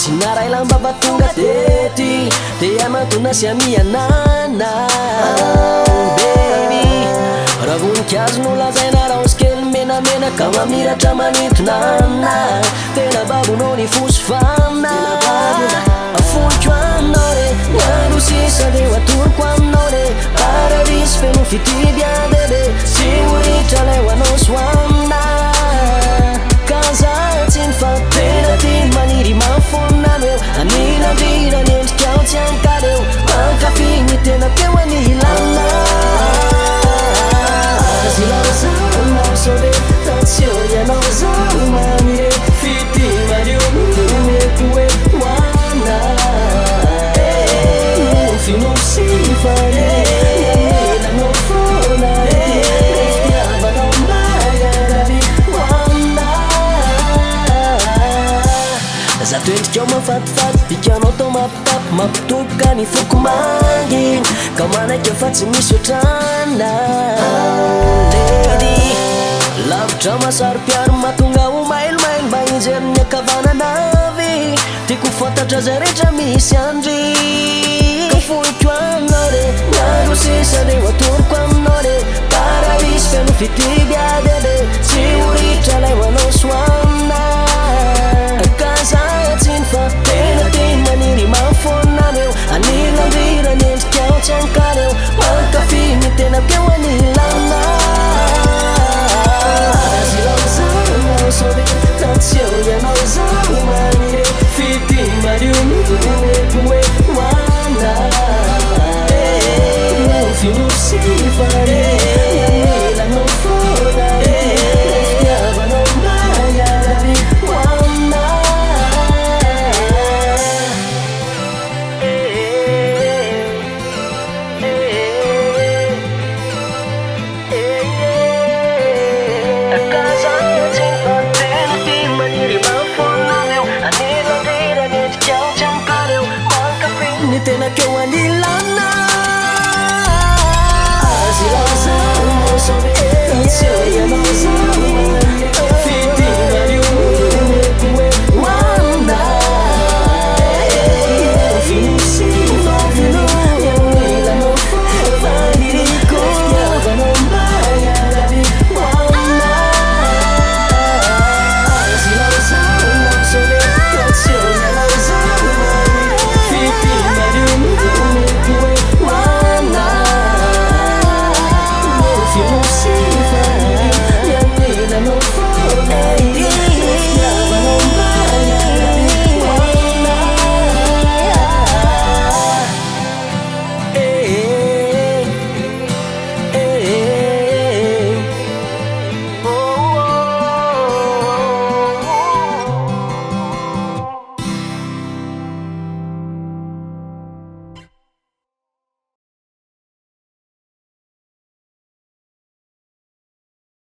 sinaray lamba tonga tety dia matona sy amianana baby raha voninkazo no lazaina raosy kely menamena ka mamiratra manitonana tena babonao ny fosofana afoniko aminao re nano sisa deo atoroko aminao re pararisy feno fitibiadebe sy oritra lay ho anao soamina kazatsiny fa tena tiny maniry mafonano eo anilandrirany endrikao tsy ankareo mankafiny tena teo anilana azilazanao sove tatseo ianao zao manire fity mario meko hoe hoana finosifare elanao fona efitiavanao magaravi hoana za toendrikao mafatifaty bikanao tao mapitapo mampitoboka ny foko manginy ka manaiky fa tsy misy otrana lady lavitra masaro-piaro mahatonga ho mailomailo mba injerin'ny akavananavy tiako fantatra zay rehetra misy andry ka foiko aminao re nano sisa reo atoroko aminao re pararisy feno fitibiadebe tsy oritra lay ho anao soamina kazatsiny fa tena teny maniry mafonana eo anilandrirany endrikao tsy ankareo mankafiny tena teo anilana azilazanao sove tatseo ianao zao manire fity mario meko hoe hoana finosifare elanao fona efitiavanao magaravi hoana akazatsiny fa tena tiny maniry mafonana eo anilandrirany endrikao tsy ankareo mankafiny tena keo anilana azilazanao sove tatseo ianao zao